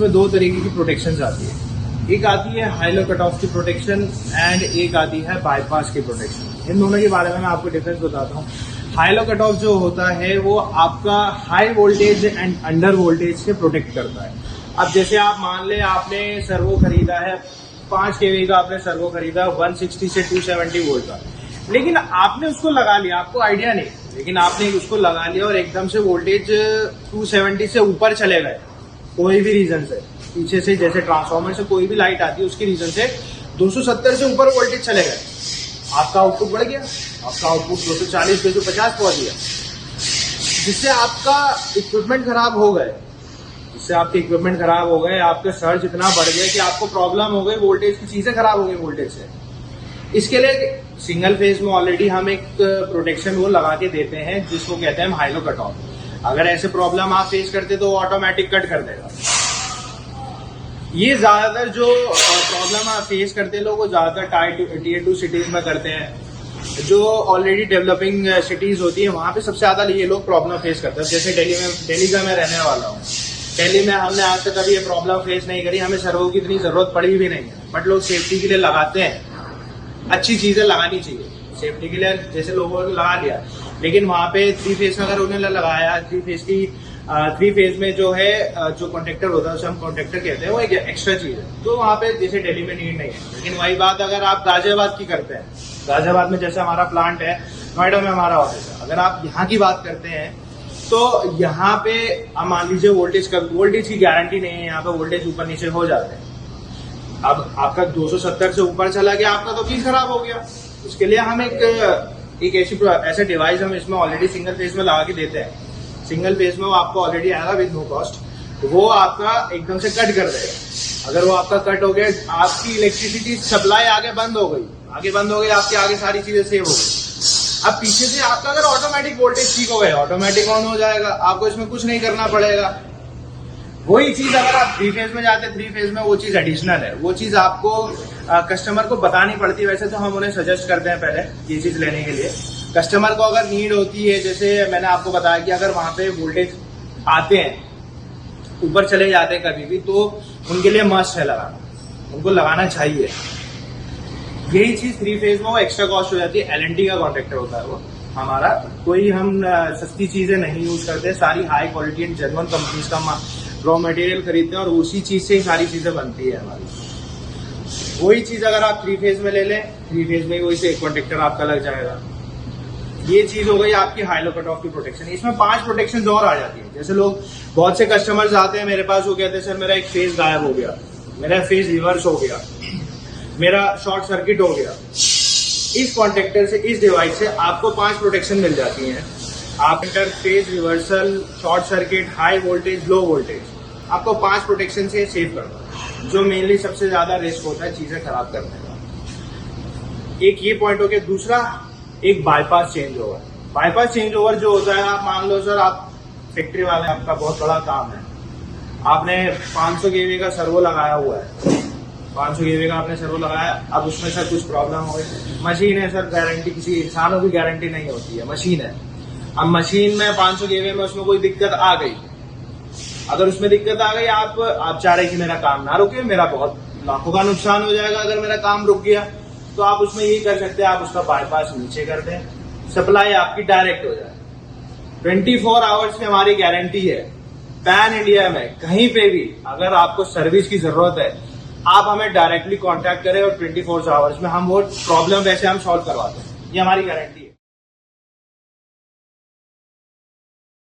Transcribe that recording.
इसमें दो तरीके की प्रोटेक्शन आती है। एक आती है हाई लो कट ऑफ की प्रोटेक्शन एंड एक आती है बाईपास की प्रोटेक्शन। इन दोनों के बारे में मैं आपको डिफरेंस बताता हूँ। हाई लो कट ऑफ जो होता है वो आपका high voltage and under voltage से प्रोटेक्ट करता है। अब जैसे आप मान ले आपने सर्वो खरीदा है 5 kV का, आपने सर्वो खरीदा 160 से 270 वोल्ट का, लेकिन आपने उसको लगा लिया, आपको आइडिया नहीं, लेकिन आपने उसको लगा लिया और एकदम से वोल्टेज 270 से ऊपर चले गए कोई भी रीजन से, पीछे से जैसे ट्रांसफार्मर से कोई भी लाइट आती है उसकी रीजन से 270 से ऊपर वोल्टेज चले गए, आपका आउटपुट बढ़ गया, आपका आउटपुट 240 250 पहुंच गया, जिससे आपका इक्विपमेंट खराब हो गए, आपका सर्ज इतना बढ़ गया कि आपको प्रॉब्लम हो गई, वोल्टेज की चीजें खराब हो गई वोल्टेज से। इसके लिए सिंगल फेज में ऑलरेडी हम एक प्रोटेक्शन वो लगा के देते हैं जिसको कहते हैं हम हाई लो कट ऑफ। अगर ऐसे प्रॉब्लम आप फेस करते तो वो ऑटोमेटिक कट कर देगा। ये ज्यादातर जो प्रॉब्लम आप फेस करते लोग वो ज्यादातर Tier 2 सिटीज में करते हैं। जो ऑलरेडी डेवलपिंग सिटीज होती है वहां पे सबसे ज्यादा ये लोग प्रॉब्लम फेस करते हैं। जैसे दिल्ली का मैं रहने वाला हूँ, दिल्ली में हमने आज तक कभी ये प्रॉब्लम फेस नहीं करी, हमें सर्वो की इतनी जरूरत पड़ी भी नहीं है, बट लोग सेफ्टी के लिए लगाते हैं। अच्छी चीजें लगानी चाहिए सेफ्टी के लिए, जैसे लोगों ने लगा लिया, लेकिन वहां पे 3 फेज में अगर उन्हें लगाया 3 फेज में जो है जो कॉन्ट्रैक्टर होता है उसे हम कॉन्ट्रैक्टर कहते हैं, वो एक एक्स्ट्रा चीज है, तो वहां पे जैसे दिल्ली में नीड नहीं है। लेकिन वही बात अगर आप गाजियाबाद की करते हैं, गाजियाबाद में जैसे हमारा प्लांट है, नोएडा में हमारा ऑफिस है, अगर आप यहाँ की बात करते हैं तो यहाँ पे आप मान लीजिए वोल्टेज की गारंटी नहीं है, यहाँ पे वोल्टेज ऊपर नीचे हो जाते हैं। अब आपका 270 से ऊपर चला गया, आपका तो चीज खराब हो गया। उसके लिए हम एक ऐसे डिवाइस हम इसमें ऑलरेडी सिंगल फेज में लगा के देते हैं। सिंगल फेज में वो आपको ऑलरेडी आएगा विद नो कॉस्ट, वो आपका एकदम से कट कर देगा। अगर वो आपका कट हो गया, आपकी इलेक्ट्रिसिटी सप्लाई आगे बंद हो गई, आपके आगे सारी चीजें सेव हो गई। अब पीछे से आपका अगर ऑटोमेटिक वोल्टेज ठीक हो गया, ऑटोमेटिक ऑन हो जाएगा, आपको इसमें कुछ नहीं करना पड़ेगा। वही चीज अगर आप 3 फेज में जाते हैं, 3 फेज में वो चीज एडिशनल है, वो चीज आपको कस्टमर को बतानी पड़ती है। वैसे तो हम उन्हें सजेस्ट करते हैं पहले ये चीज लेने के लिए। कस्टमर को अगर नीड होती है, जैसे मैंने आपको बताया कि अगर वहां पे वोल्टेज आते हैं, ऊपर चले जाते हैं कभी भी, तो उनके लिए मस्ट है लगाना, उनको लगाना चाहिए। यही चीज 3 फेज में वो एक्स्ट्रा कॉस्ट हो जाती है। L&T का कॉन्ट्रैक्टर होता है वो हमारा, कोई हम सस्ती चीजें नहीं यूज करते, सारी high quality and genuine companies का रॉ मटेरियल खरीदते हैं और उसी चीज से ही सारी चीजें बनती है हमारी। वही चीज अगर आप 3 फेज में ले लें, 3 फेज में वही से कॉन्ट्रैक्टर आपका लग जाएगा। ये चीज हो गई आपकी हाई लो कट ऑफ की प्रोटेक्शन। इसमें 5 प्रोटेक्शन और आ जाती है। जैसे लोग, बहुत से कस्टमर्स आते हैं मेरे पास, वो कहते हैं सर मेरा एक फेज गायब हो गया, मेरा फेज रिवर्स हो गया, मेरा शॉर्ट सर्किट हो गया। इस कॉन्ट्रैक्टर से, इस डिवाइस से आपको 5 प्रोटेक्शन मिल जाती हैं। आप interface, reversal, short circuit, high voltage, low voltage, आपको 5 प्रोटेक्शन से सेव करना, जो मेनली सबसे ज्यादा रिस्क होता है चीजें खराब करने का। एक ये पॉइंट हो गया। दूसरा, एक bypass change over. Bypass change over जो होता है, आप मान लो सर आप फैक्ट्री वाले, आपका बहुत बड़ा काम है, आपने 500 kV का सर्वो लगाया हुआ है, 500 kV का आपने सर्वो लगाया, अब उसमें सर कुछ प्रॉब्लम हो गई। मशीन है सर, गारंटी किसी इंसानों की गारंटी नहीं होती है, मशीन है। अब मशीन में 500 kV में उसमें कोई दिक्कत आ गई, अगर उसमें दिक्कत आ गई, आप चाह रहे कि मेरा काम ना रुके, मेरा बहुत लाखों का नुकसान हो जाएगा अगर मेरा काम रुक गया, तो आप उसमें यही कर सकते हैं, आप उसका बाईपास नीचे कर दें, सप्लाई आपकी डायरेक्ट हो जाए। 24 आवर्स की हमारी गारंटी है। पैन इंडिया में कहीं पे भी अगर आपको सर्विस की जरूरत है, आप हमें डायरेक्टली कांटेक्ट करें और 24 आवर्स में हम वो प्रॉब्लम वैसे हम सॉल्व करवाते हैं। ये हमारी गारंटी है।